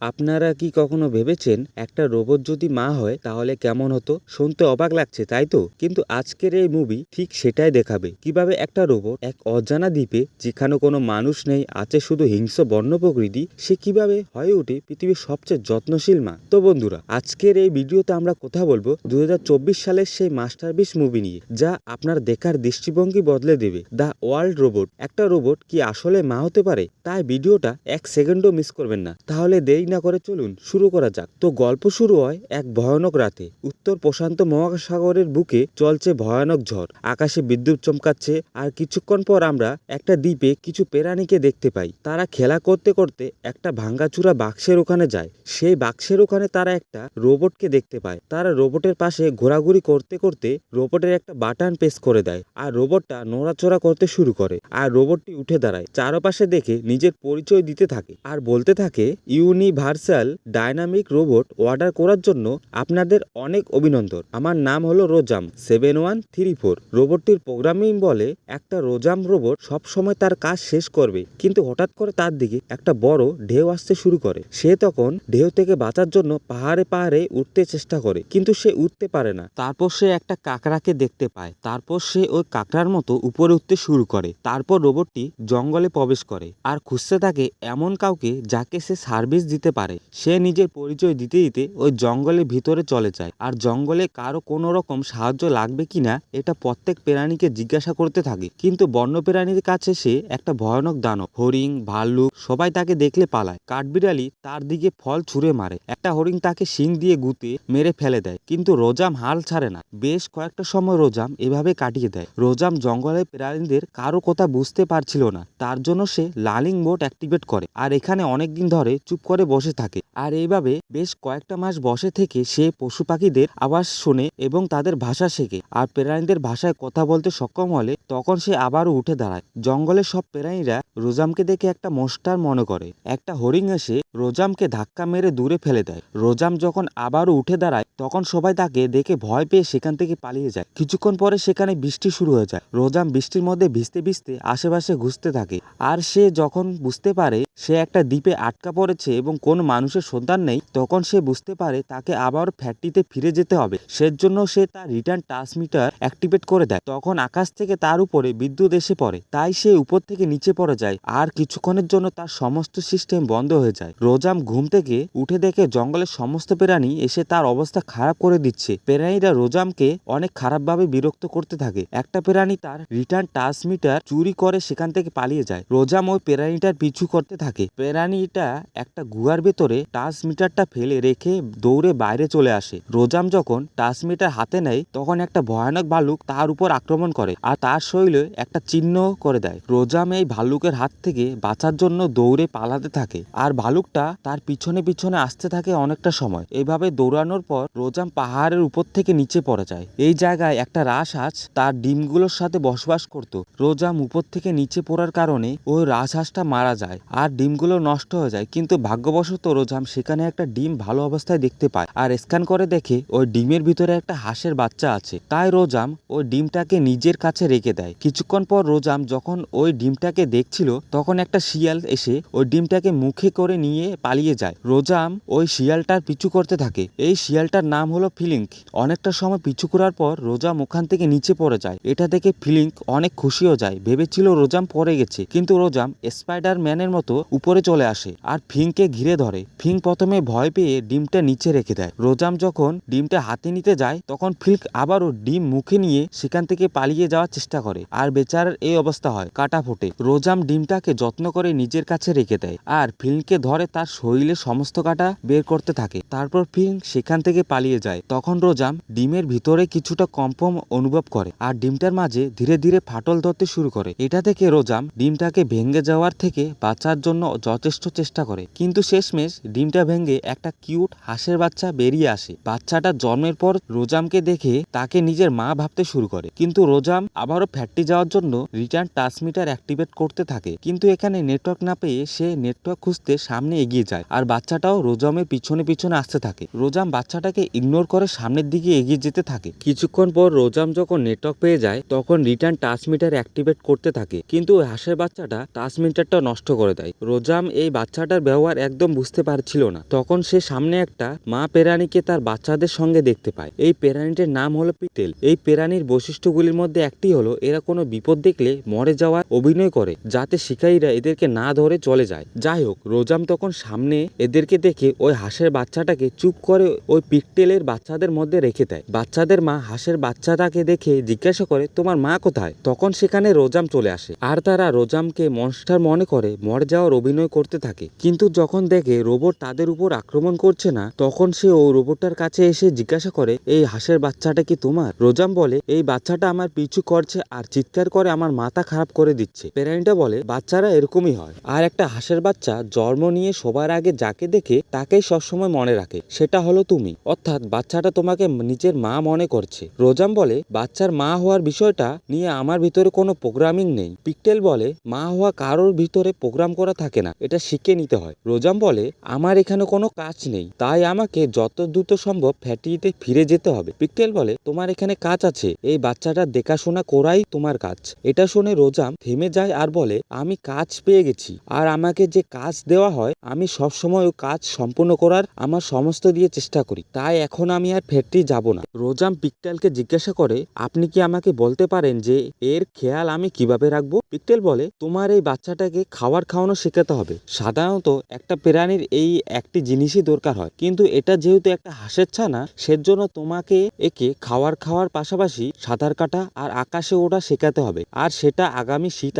আপনারা কি কখনো ভেবেছেন একটা রোবট যদি মা হয় তাহলে কেমন হতো? শুনতে অবাক লাগছে তাই তো, কিন্তু আজকের এই মুভি ঠিক সেটাই দেখাবে কিভাবে একটা রোবট এক অজানা দ্বীপে যেখানে কোনো মানুষ নেই, আছে শুধু হিংস্র বন্য প্রকৃতি, সে কিভাবে হয়ে ওঠে পৃথিবীর সবচেয়ে যত্নশীল মা। তো বন্ধুরা, আজকের এই ভিডিওতে আমরা কথা বলবো 2024 সালের সেই মাস্টারপিস মুভি নিয়ে, যা আপনার দেখার দৃষ্টিভঙ্গি বদলে দেবে। The world robot. একটা রোবট কি আসলে মা হতে পারে? তাই ভিডিওটা এক সেকেন্ডও মিস করবেন না। তাহলে দেরি না করে চলুন শুরু করা যাক। তো গল্প শুরু হয় এক ভয়ানক রাতে। উত্তর প্রশান্ত মহাসাগরের বুকে চলছে ভয়ানক ঝড়, আকাশে বিদ্যুৎ চমকাচ্ছে, আর কিছুক্ষণ পর আমরা একটা দ্বীপে কিছু প্রাণীকে দেখতে পাই। তারা খেলা করতে করতে একটা ভাঙ্গাচুরা বাক্সের ওখানে যায়। সেই বাক্সের ওখানে তারা একটা রোবটকে দেখতে পায়। তারা রোবটের পাশে ঘোরাঘুরি করতে করতে রোবটের একটা বাটন প্রেস করে দেয়, আর রোবটটা নড়াচড়া করতে শুরু করে। আর রোবটটি উঠে দাঁড়ায়, চারপাশে দেখে নিজের পরিচয় দিতে থাকে আর বলতে থাকে, ইউনিভার্সাল ডাইনামিক রোবট অর্ডার করার জন্য আপনাদের অনেক অভিনন্দন। আমার নাম হলো রোজাম 7134। রোবটটির প্রোগ্রামিং বলে একটা রোজাম রোবট সব সময় তার কাজ শেষ করবে, কিন্তু হঠাৎ করে তার দিকে একটা বড় ঢেউ আসতে শুরু করে। সে তখন ঢেউ থেকে বাঁচার জন্য পাহাড়ে পাহাড়ে উঠতে চেষ্টা করে, কিন্তু সে উঠতে পারে না। তারপর সে একটা কাকড়াকে দেখতে পায়। তারপর সে ওই কাকড়ার মতো উপরে উঠতে শুরু করে। তারপর রোবটটি জঙ্গলে প্রবেশ করে আর খুঁজতে থাকে এমন কাউকে যাকে সে সার্ভিস দিতে পারে। সে নিজের পরিচয় দিতে দিতে ওই জঙ্গলের ভিতরে চলে যায়, আর জঙ্গলে কারো কোনো রকম সাহায্য লাগবে কিনা এটা প্রত্যেক প্রাণীকে জিজ্ঞাসা করতে থাকে। কিন্তু বন্য প্রাণীর কাছে সে একটা ভয়ানক দানব। হরিণ, ভাল্লুক সবাই তাকে দেখলে পালায়। কাঠবিড়ালি তার দিকে ফল ছুঁড়ে মারে। একটা হরিণ তাকে শিং দিয়ে গুঁতে মেরে ফেলে দেয়, কিন্তু রোজাম হাল ছাড়ে না। বেশ কয়েকটা সময় রোজাম এভাবে কাটিয়ে দেয়। রোজাম জঙ্গলের প্রাণীদের কারো কথা বুঝতে পারছিল না, তার জন্য সে লার্নিং মোড অ্যাক্টিভেট করে আর এখানে অনেকদিন ধরে চুপ করে বসে থাকে। আর এইভাবে বেশ কয়েকটা মাস বসে থেকে সে পশু পাখিদের আওয়াজ শোনে এবং তাদের ভাষা শেখে, আর প্রাণীদের ভাষায় কথা বলতে সক্ষম হলে তখন সে আবারও উঠে দাঁড়ায়। জঙ্গলের সব প্রাণীরা রোজামকে দেখে একটা মনস্টার মনে করে। একটা হরিণ এসে রোজামকে ধাক্কা মেরে দূরে ফেলে দেয়। রোজাম যখন আবারও উঠে দাঁড়ায় তখন সবাই তাকে দেখে ভয় পেয়ে সেখান থেকে পালিয়ে যায়। কিছুক্ষণ পরে সেখানে বৃষ্টি শুরু হয়ে যায়। রোজাম বৃষ্টির মধ্যে ভিজতে ভিজতে আশেপাশে ঘুরতে থাকে, আর সে যখন বুঝতে পারে সে একটা দ্বীপে আটকা পড়েছে এবং কোনো মানুষের সন্ধান নেই, তখন সে বুঝতে পারে তাকে আবার ফ্যাক্টরিতে ফিরে যেতে হবে। সেজন্য সে তার রিটার্ন ট্রান্সমিটার অ্যাক্টিভেট করে দেয়। তখন আকাশ থেকে তার উপরে বিদ্যুৎ এসে পড়ে, তাই সে উপর থেকে নিচে পড়ে যায়, আর কিছুক্ষণের জন্য তার সমস্ত সিস্টেম বন্ধ হয়ে যায়। রোজাম ঘুম থেকে উঠে দেখে জঙ্গলের সমস্ত প্রাণী এসে তার অবস্থা খারাপ করে দিচ্ছে। প্রাণীরা রোজামকে অনেক খারাপভাবে বিরক্ত করতে থাকে। একটা প্রাণী তার রিটার্ন ট্রান্সমিটার চুরি করে সেখান থেকে পালিয়ে যায়। রোজাম ওই প্রাণীটার পিছু করতে থাকে। প্রাণীটা একটা গুহার ভেতরে ট্রান্সমিটারটা ফেলে রেখে দৌড়ে বাইরে চলে আসে। রোজাম যখন ট্রান্সমিটার হাতে নেয় তখন একটা ভয়ানক ভালুক তার উপর আক্রমণ করে আর তার শরীরে একটা চিহ্ন করে দেয়। রোজাম এই ভালুকের হাত থেকে বাঁচার জন্য দৌড়ে পালাতে থাকে, আর ভালুকটা তার পিছনে পিছনে আসতে থাকে অনেকটা সময়। এইভাবে দৌড়ানোর পর রোজাম পাহাড়ের উপর থেকে নিচে পড়ে যায়। এই জায়গায় একটা রাজহাঁস তার ডিমগুলোর সাথে বসবাস করত। রোজাম উপর থেকে নিচে পড়ার কারণে ওই রাজহাঁসটা মারা যায় আর ডিমগুলো নষ্ট হয়ে যায়, কিন্তু ভাগ্যবশত রোজাম সেখানে একটা ডিম ভালো অবস্থায় দেখতে পায় আর স্ক্যান করে দেখে ওই ডিমের ভিতরে একটা হাঁসের বাচ্চা আছে। তাই রোজাম ওই ডিমটাকে নিজের কাছে রেখে দেয়। কিছুক্ষণ পর রোজাম যখন ওই ডিমটাকে দেখছিল তখন একটা শিয়াল এসে ওই ডিমটাকে মুখে করে নিয়ে পালিয়ে যায়। রোজাম ওই শিয়ালটার পিছু করতে থাকে। এই শিয়ালটার নাম হলো ফিলিঙ্ক। অনেকটা সময় পিছু করার পর রোজাম ওখান থেকে নিচে পড়ে যায়। এটা দেখে ফিলিঙ্ক অনেক খুশিও যায়, ভেবেছিল রোজাম পড়ে গেছে, কিন্তু রোজাম স্পাইডার ম্যানের মতো উপরে চলে আসে আর ফিঙ্ককে ঘিরে ধরে। ফিঙ্ক প্রথমে ভয় পেয়ে ডিমটা নিচে রেখে দেয়। রোজাম যখন ডিমটা হাতে নিতে যায় তখন ফিঙ্ক আবারও ডিম মুখে নিয়ে সেখান থেকে পালিয়ে যাওয়ার চেষ্টা করে, আর বেচারার এই অবস্থা হয়, কাটা ফোটে। রোজাম ডিমটাকে যত্ন করে নিজের কাছে রেখে দেয় আর ফিঙ্ককে ধরে তার শরীরের সমস্ত কাটা বের করতে থাকে। তারপর ফিঙ্ক সেখান থেকে পালিয়ে যায়। তখন রোজাম ডিমের ভিতরে কিছুটা কম্পন অনুভব করে আর ডিমটার মাঝে ধীরে ধীরে ফাটল ধরতে শুরু করে। এটা থেকে রোজাম ডিমটাকে ভেঙে যাওয়ার থেকে বাঁচার জন্য যথেষ্ট চেষ্টা করে, কিন্তু শেষমেশ ডিমটা ভেঙে একটা কিউট হাঁসের বাচ্চা বেরিয়ে আসে। বাচ্চাটা জন্মের পর রোজামকে দেখে তাকে নিজের মা ভাবতে শুরু করে, কিন্তু রোজাম আবারও ফ্যাক্টরি যাওয়ার জন্য রিটার্ন ট্রান্সমিটার অ্যাক্টিভেট করতে থাকে। কিন্তু এখানে নেটওয়ার্ক না পেয়ে সে নেটওয়ার্ক খুঁজতে সামনে এগিয়ে যায়, আর বাচ্চাটাও রোজামের পিছনে পিছনে আসতে থাকে। রোজাম বাচ্চাটাকে ইগনোর করে সামনের দিকে এগিয়ে যেতে থাকে। কিছুক্ষণ পর রোজাম যখন নেটওয়ার্ক পেয়ে যায় তখন রিটার্ন ট্রান্সমিটার অ্যাক্টিভেট করতে থাকে, কিন্তু ওই হাঁসের বাচ্চাটা ট্রান্সমিটারটা নষ্ট করে দেয়। রোজাম এই বাচ্চাটার ব্যবহার একদম বুঝতে পারছিল না। তখন সে সামনে একটা মা প্রাণীকে তার বাচ্চাদের সঙ্গে দেখতে পায়। এই প্রাণীটির নাম হলো পিকটেল। এই প্রাণীর বৈশিষ্ট্যগুলির মধ্যে একটি হলো এরা কোনো বিপদ দেখলে মরে যাওয়ার অভিনয় করে, যাতে শিকারীরা এদেরকে না ধরে চলে যায়। যাই হোক, রোজাম তখন সামনে এদেরকে দেখে ওই হাঁসের বাচ্চাটাকে চুপ করে ওই পিকটেলের বাচ্চাদের মধ্যে রেখে দেয়। বাচ্চাদের মা হাঁসের বাচ্চাটাকে দেখে জিজ্ঞাসা করে, তোমার মা কোথায়? তখন সেখানে রোজাম চলে আসে, আর তারা রোজামকে মনস্টার মনে করে মরে যাওয়ার অভিনয় করতে থাকে। কিন্তু যখন দেখে রোবট তাদের উপর আক্রমণ করছে না, তখন সে ও রোবটটার কাছে এসে জিজ্ঞাসা করে, এই হাঁসের বাচ্চাটা কি তোমার? রোজাম বলে, এই বাচ্চাটা আমার পিছু করছে আর চিৎকার করে আমার মাথা খারাপ করে দিচ্ছে। প্রাণীটা বলে, বাচ্চারা এরকমই হয়, আর একটা হাঁসের বাচ্চা জন্ম নিয়ে সবার আগে যাকে দেখে তাকেই সবসময় মনে রাখে, সেটা হলো তুমি। অর্থাৎ বাচ্চাটা তোমাকে নিজের মা মনে করছে। রোজাম বলে, বাচ্চার মা হওয়ার বিষয়টা নিয়ে আমার ভিতরে কোনো প্রোগ্রামিং নেই। পিকটেল বলে, মা হওয়া কারোর ভিতরে প্রোগ্রাম করা থাকে না, এটা শিখে নিতে হয়। রোজাম বলে, আমার এখানে কোনো কাজ নেই, তাই আমাকে যত দ্রুত সম্ভব ফ্যাক্টরিতে ফিরে যেতে হবে। পিকটেল বলে, তোমার এখানে কাজ আছে, এই বাচ্চাটা দেখাশোনা করাই তোমার কাজ। এটা শুনে রোজাম থেমে যায় আর বলে, আমি কাজ পেয়ে গেছি, আর আমাকে যে কাজ দেওয়া হয় আমি সবসময় ও কাজ সম্পূর্ণ করার আমার সমস্ত দিয়ে চেষ্টা করি, তাই এখন আমি আর ফ্যাক্টরি যাব না। রোজাম পিকটেলকে জিজ্ঞাসা করে, আপনি কি আমাকে বলতে পারেন যে এর খেয়াল আমি কিভাবে রাখবো? পিকটেল বলে, তোমার এই বাচ্চাটাকে খাওয়ানো শেখাতে হবে। সাধারণত একটা প্রাণীর এই একটি জিনিসই দরকার হয়, কিন্তু এটা যেহেতু একটা হাঁসের ছানা, সেজন্য তোমাকে একে খাওয়ার পাশাপাশি সাঁতার কাটা আর আকাশে ওঠা শেখাতে হবে। আর সেটা আগামী শীত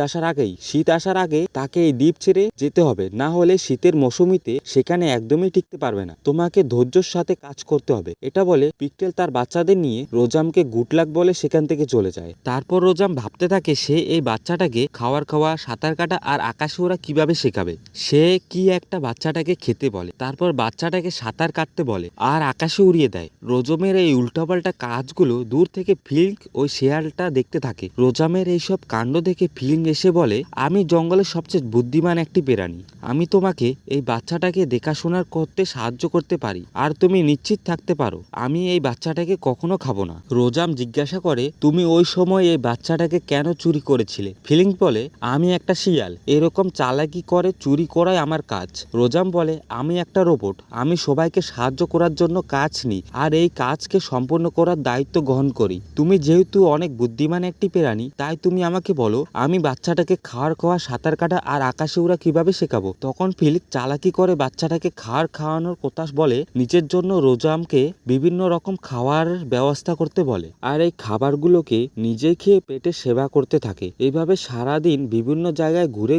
আসার আগে তাকে এই দ্বীপ ছেড়ে যেতে হবে, না হলে শীতের মৌসুমিতে সেখানে একদমই টিকতে পারবে না। তোমাকে ধৈর্যের সাথে কাজ করতে হবে। এটা বলে পিকটেল তার বাচ্চাদের নিয়ে রোজামকে গুড লাক বলে সেখান থেকে চলে যায়। তারপর রোজাম ভাবতে থাকে সে এই বাচ্চাটাকে খাওয়া, সাঁতার কাটা আর আকাশে ওরা কিভাবে শেখাবে। সে কি একটা বাচ্চাটাকে খেতে বলে, তারপর বাচ্চাটাকে সাঁতার কাটতে বলে আর আকাশে উড়িয়ে দেয়। রোজামের এই উল্টাপাল্টা কাজগুলো দূর থেকে ফিল্ক ওই শেয়ালটা দেখতে থাকে। রোজামের এইসব কাণ্ড দেখে ফিল্ক এসে বলে, আমি জঙ্গলের সবচেয়ে বুদ্ধিমান একটি প্রাণী, আমি তোমাকে এই বাচ্চাটাকে দেখাশোনা করতে সাহায্য করতে পারি, আর তুমি নিশ্চিত থাকতে পারো আমি এই বাচ্চাটাকে কখনো খাবো না। রোজাম জিজ্ঞাসা করে, তুমি ওই সময় এই বাচ্চাটাকে কেন চুরি করেছিলে? ফিলিং বলে, আমি একটা শিয়াল, এরকম চালাকি করে চুরি করাই আমার কাজ। রোজাম বলে, আমি একটা রোবট, আমি সবাইকে সাহায্য করার জন্য কাজ নিই আর এই কাজকে সম্পূর্ণ করার দায়িত্ব গ্রহণ করি। তুমি যেহেতু অনেক বুদ্ধিমান একটি প্রাণী, তাই তুমি আমাকে বলো আমি বাচ্চাটাকে খাওয়া, সাঁতার কাটা আর আকাশে উড়া কিভাবে শেখাবো। তখন ফিলিক চালাকি করে বাচ্চাটাকে খাওয়ানোর কথা বলে, নিজের জন্য রোজামকে বিভিন্ন রকম খাওয়ার ব্যবস্থা করতে বলে, আর এই খাবারগুলোকে নিজে খেয়ে পেটে সেবা করতে থাকে। এইভাবে সারাদিন বিভিন্ন জায়গায় ঘুরে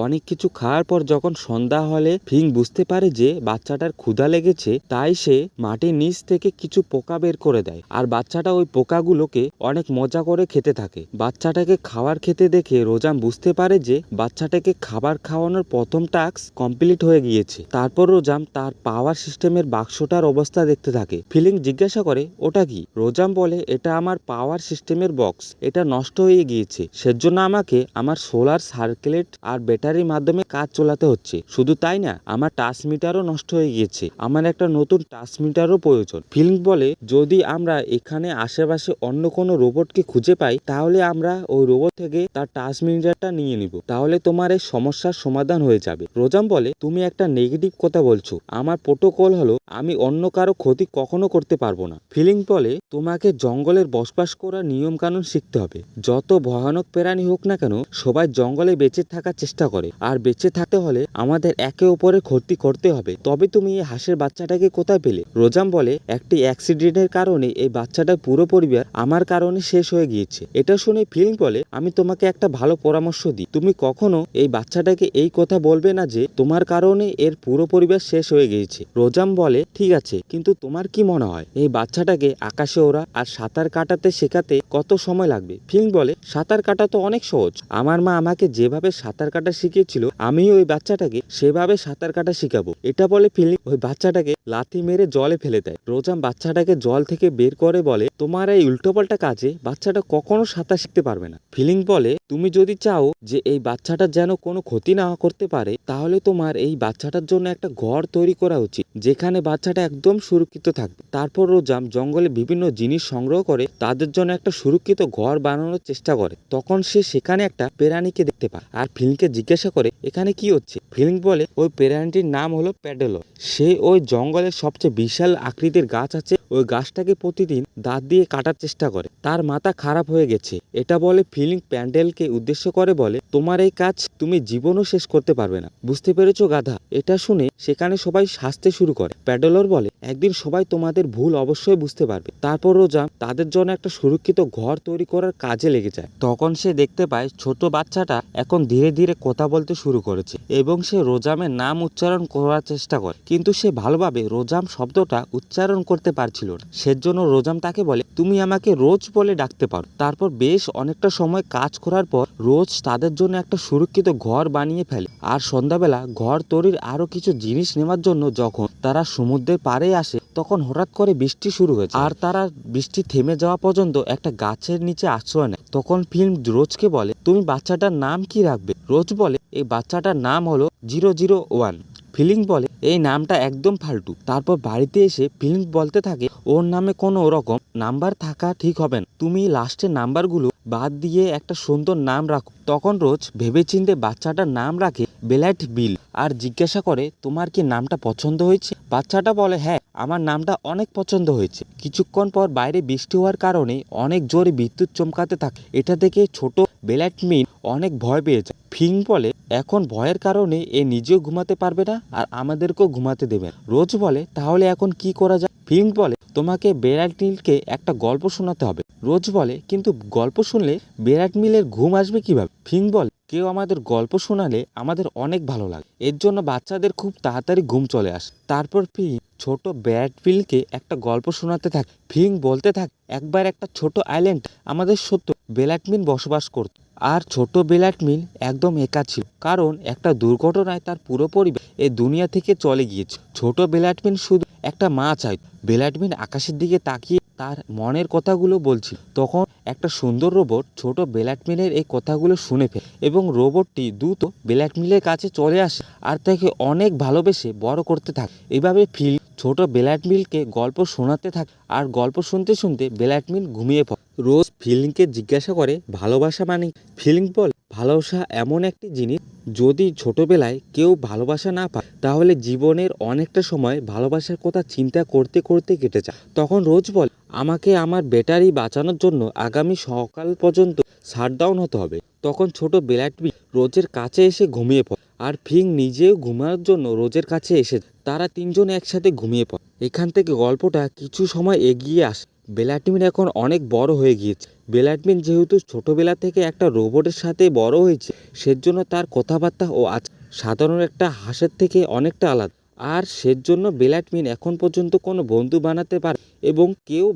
অনেক কিছু খাওয়ার পর যখন সন্ধ্যা হলে ফিং বুঝতে পারে যে বাচ্চাটার ক্ষুধা লেগেছে, তাই সে মাটির নিচ থেকে কিছু পোকা বের করে দেয়, আর বাচ্চাটা ওই পোকাগুলোকে অনেক মজা করে খেতে থাকে। বাচ্চাটাকে খাবার খেতে দেখে রোজাম বুঝতে পারে যে বাচ্চাটাকে খাবার খাওয়ানোর প্রথম টাস্ক কমপ্লিট হয়ে গিয়েছে। তারপর রোজাম তার পাওয়ার সিস্টেমের বাক্সটার অবস্থা দেখতে থাকে। ফিলিং জিজ্ঞাসা করে, ওটা কি? রোজাম বলে, এটা আমার পাওয়ার সিস্টেমের বক্স, এটা নষ্ট হয়ে গিয়েছে, সেজন্য আমাকে আমার সোলার সার্কিট আর ব্যাটারির মাধ্যমে কাজ চালাতে হচ্ছে। শুধু তাই না, আমার ট্রান্সমিটারও নষ্ট হয়ে গিয়েছে, আমার একটা নতুন ট্রান্সমিটারও প্রয়োজন। ফিলিং বলে, যদি আমরা এখানে আশেপাশে অন্য কোনো রোবটকে খুঁজে পাই, তাহলে আমরা ওই রোবট থেকে তার ট্রান্সমিটারটা নিয়ে নিব, তাহলে তোমার এই সমস্যার সমাধান হয়ে যাবে। রোজাম বলে, তুমি একটা নেগেটিভ কথা বলছো, আমার প্রোটোকল হলো আমি অন্য কারো ক্ষতি কখনো করতে পারবো না। ফিলিং বলে, তোমাকে জঙ্গলের বসবাস করার নিয়ম কানুন শিখতে হবে। যত ভয়ানক প্রাণী হোক না কেন, সবাই জঙ্গলে বেঁচে থাকার চেষ্টা করে, আর বেঁচে থাকতে হলে আমাদের একে অপরের ক্ষতি করতে হবে। তবে তুমি এই হাঁসের বাচ্চাটাকে কোথায় পেলে? রোজাম বলে, একটি অ্যাক্সিডেন্টের কারণে এই বাচ্চাটার পুরো পরিবার আমার কারণে শেষ হয়ে গিয়েছে। এটা শুনে ফিলিং বলে, আমি তোমাকে একটা ভালো পরামর্শ দিই, তুমি কখনো এই বাচ্চাটাকে এই কথা বলবে না যে তোমার কারণে এর পুরো পরিবার শেষ হয়ে গিয়েছে। রোজাম বলে, ঠিক আছে, কিন্তু তোমার কি মনে হয় এই বাচ্চাটাকে আকাশে ওড়া আর সাঁতার কাটাতে শেখাতে কত সময় লাগবে? ফিলিং বলে, সাঁতার কাটা তো অনেক সহজ, আমার মা আমাকে যেভাবে সাঁতার কাটা শিখিয়েছিল আমিও ওই বাচ্চাটাকে সেভাবে সাঁতার কাটা শিখাবো। এটা বলে ফিলিং ওই বাচ্চাটাকে লাথি মেরে জলে ফেলে দেয়। রোজাম বাচ্চাটাকে জল থেকে বের করে বলে, তোমার এই উল্টোপাল্টা কাজে বাচ্চাটা কখনো সাঁতার শিখতে পারবে না। ফিলিং বলে, তুমি যদি চাও যে এই বাচ্চাটার যেন কোনো ক্ষতি না করতে পারে, তাহলে তোমার এই বাচ্চাটার জন্য একটা ঘর তৈরি করা উচিত, যেখানে বাচ্চাটা একদম সুরক্ষিত থাকবে। তারপর রোজাম জঙ্গলে বিভিন্ন জিনিস সংগ্রহ করে তাদের জন্য একটা সুরক্ষিত ঘর বানানোর চেষ্টা করে। তখন সে সেখানে একটা প্রাণীকে দেখতে পায় আর ফিলিংকে জিজ্ঞাসা করে, এখানে কি হচ্ছে? ফিলিং বলে ওই প্রাণীটির নাম হলো প্যাডেলর। সে ওই জঙ্গলের সবচেয়ে বিশাল আকৃতির গাছ আছে, ওই গাছটাকে প্রতিদিন দাঁত দিয়ে কাটার চেষ্টা করে। তার মাথা খারাপ হয়ে গেছে। এটা বলে ফিলিং প্যান্ডেলকে উদ্দেশ্য করে বলে, তোমার এই কাজ তুমি জীবনও শেষ করতে পারবে না, বুঝতে পেরেছো গাধা? এটা শুনে সেখানে সবাই হাসতে শুরু করে। প্যাডেলর বলে, একদিন সবাই তোমাদের ভুল অবশ্যই বুঝতে পারবে। তারপর রোজাম তাদের জন্য একটা সুরক্ষিত ঘর তৈরি করার কাজে লেগে যায়। তখন সে দেখতে পায় ছোট বাচ্চাটা এখন ধীরে ধীরে কথা বলতে শুরু করেছে এবং সে রোজামের নাম উচ্চারণ করার চেষ্টা করে, কিন্তু সে ভালোভাবে রোজাম শব্দটা উচ্চারণ করতে পারছিল না। সেজন্য রোজাম তাকে বলে, তুমি আমাকে রোজ বলে ডাকতে পারো। তারপর বেশ অনেকটা সময় কাজ করার পর রোজ তাদের জন্য একটা সুরক্ষিত ঘর বানিয়ে ফেলে। আর সন্ধ্যাবেলা ঘর তৈরির আরো কিছু জিনিস নেওয়ার জন্য যখন তারা সমুদ্রের পাড়ে আসে, তখন হঠাৎ করে বৃষ্টি শুরু হয়েছে আর তারা বৃষ্টি থেমে যাওয়া পর্যন্ত একটা গাছের নিচে আশ্রয় নেয়। তখন ফিল্ম রোজকে বলে, তুমি বাচ্চাটার নাম কি রাখবে? রোজ বলে, এই বাচ্চাটার নাম হলো 001। ফিলিং বলে, এই নামটা একদম ফালতু। তারপর বাড়িতে এসে ফিলিং বলতে থাকে, ওর নামে কোনো রকম নাম্বার থাকা ঠিক হবে না, তুমি লাস্টের নাম্বারগুলো বাদ দিয়ে একটা সুন্দর নাম রাখো। তখন রোজ ভেবেচিন্তে বাচ্চাটার নাম রাখে বেলাইট বিল আর জিজ্ঞাসা করে, তোমার কি নামটা পছন্দ হয়েছে? বাচ্চাটা বলে, হ্যাঁ, আমার নামটা অনেক পছন্দ হয়েছে। কিছুক্ষণ পর বাইরে বৃষ্টি হওয়ার কারণে অনেক জোরে বিদ্যুৎ চমকাতে থাকে। এটা দেখে ছোট বেলাইট মিন অনেক ভয় পেয়ে যায়। ফিং বলে, এখন ভয়ের কারণে এ নিজেও ঘুমাতে পারবে না আর আমাদেরকেও ঘুমাতে দেবে না। রোজ বলে, তাহলে এখন কি করা যায়? ফিং বলে, তোমাকে বেলাইট মিলকে একটা গল্প শোনাতে হবে। রোজ বলে, কিন্তু গল্প শুনলে বেলাইট মিলের ঘুম আসবে কিভাবে? ফিং বলে, কেউ আমাদের গল্প শোনালে আমাদের অনেক ভালো লাগে, এর জন্য বাচ্চাদের খুব তাড়াতাড়ি ঘুম চলে আসে। তারপর ফিং ছোট ব্যাটফিলকে একটা গল্প শোনাতে থাকে। ফিং বলতে থাকে, একবার একটা ছোট আইল্যান্ড আমাদের সত্য বেলাটমিন বসবাস করত। আর ছোট বেলাটমিন একদম একা ছিল, কারণ একটা দুর্ঘটনায় তার পুরো পরিবার এই দুনিয়া থেকে চলে গিয়েছে। ছোট বেলাটমিন শুধু একটা মা চাইত। বেলাটমিন আকাশের দিকে তাকিয়ে তার মনের কথাগুলো বলছিল। তখন একটা সুন্দর রোবট ছোট বেলাটমিনের এই কথাগুলো শুনে ফেলে এবং রোবটটি দ্রুত বেলাটমিনের কাছে চলে আসে আর তাকে অনেক ভালোবেসে বড় করতে থাকে। এভাবে ফিল ছোট বেলাটমিলকে গল্প শোনাতে থাকে আর গল্প শুনতে শুনতে বেলাটমিল ঘুমিয়ে পড়ে। রোজ ফিলিংকে জিজ্ঞাসা করে, ভালোবাসা মানে? ফিলিং বল, ভালোবাসা এমন একটি জিনিস, যদি ছোটবেলায় কেউ ভালোবাসা না পায় তাহলে জীবনের অনেকটা সময় ভালোবাসার কথা চিন্তা করতে করতে কেটে যায়। তখন রোজ বল, আমাকে আমার ব্যাটারি বাঁচানোর জন্য আগামী সকাল পর্যন্ত শাটডাউন হতে হবে। তখন ছোট বেলাটমিল রোজের কাছে এসে ঘুমিয়ে পড়ে আর ফিং নিজেও ঘুমানোর জন্য রোজের কাছে এসে তারা তিনজন একসাথে ঘুমিয়ে পড়ে। এখান থেকে গল্পটা কিছু সময় এগিয়ে আসে। বেলাটমিন এখন অনেক বড় হয়ে গিয়েছে। বেলাটমিন যেহেতু ছোটবেলা থেকে একটা রোবটের সাথে বড় হয়েছে, সেজন্য তার কথাবার্তা ও আজ সাধারণ একটা হাঁসের থেকে অনেকটা আলাদা। আর সেজন্য বেলাটমিন এখন পর্যন্ত কোনো বন্ধু বানাতে পারে এবং কেউ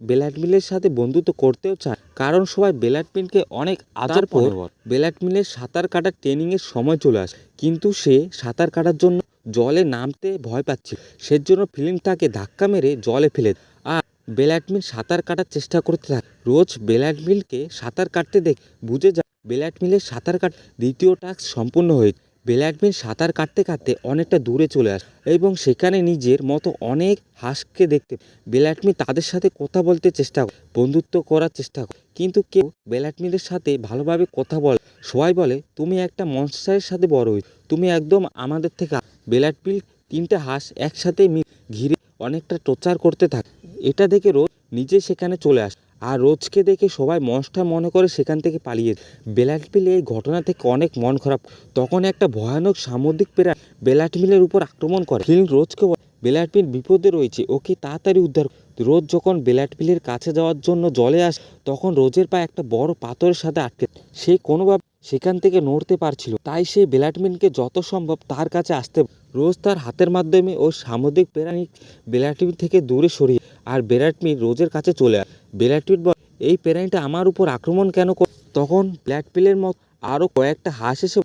বেলাটমিনের সাথে বন্ধুত্ব করতেও চায়, কারণ সবাই বেলাটমিনকে অনেক আদর করে। বেলাটমিনের সাঁতার কাটার ট্রেনিংয়ের সময় চলে আসে, কিন্তু সে সাঁতার কাটার জন্য জলে নামতে ভয় পাচ্ছিল। সেজন্য ফিলিং তাকে ধাক্কা মেরে জলে ফেলে দেয়। আর বেলাটমিন সাঁতার কাটার চেষ্টা করতে থাকে। রোজ বেলাটমিলকে সাঁতার কাটতে দেখে বুঝে যায় বেলাটমিলের সাঁতার কাট দ্বিতীয় টাস্ক সম্পূর্ণ হয়েছে। বেলাটমিল সাঁতার কাটতে কাটতে অনেকটা দূরে চলে আসে এবং সেখানে নিজের মতো অনেক হাঁসকে দেখতে। বেলাটমিল তাদের সাথে কথা বলতে চেষ্টা করে, বন্ধুত্ব করার চেষ্টা করে, কিন্তু কেউ বেলাটমিলের সাথে ভালোভাবে কথা বলে। সবাই বলে, তুমি একটা মনস্টারের সাথে বড় হয়েছ, তুমি একদম আমাদের থেকে। বেলাটমিল তিনটে হাঁস একসাথে ঘিরে অনেকটা টর্চার করতে থাকে। এটা দেখে রোজ নিজে সেখানে চলে আসে আর রোজকে দেখে সবাই মনস্টার মনে করে সেখান থেকে পালিয়ে যায়। বেলাটমিল এই ঘটনা থেকে অনেক মন খারাপ। তখন একটা ভয়ানক সামুদ্রিক প্রাণী বেলাটমিলের উপর আক্রমণ করে। ফিলিং রোজকে বলে, বেলাটমিল বিপদে রয়েছে, ওকে তাড়াতাড়ি উদ্ধার। রোজ যখন বেলাটমিলের কাছে যাওয়ার জন্য জলে আসে, তখন রোজের পা একটা বড় পাথরের সাথে আটকে। সে কোনোভাবে সেখান থেকে নড়তে পারছিল, তাই সে বেলাটমিলকে যত সম্ভব তার কাছে আসতে। রোজ তার হাতের মাধ্যমে ও সামুদ্রিক প্রাণী বেলাটমিল থেকে দূরে সরিয়ে আর বেলাটমিল রোজের কাছে চলে আসে। বেলাটমিল বলে, এই প্রাণীটা আমার উপর আক্রমণ কেন করে? তখন বেলাটমিলের মতো আরও কয়েকটা হাঁস এসে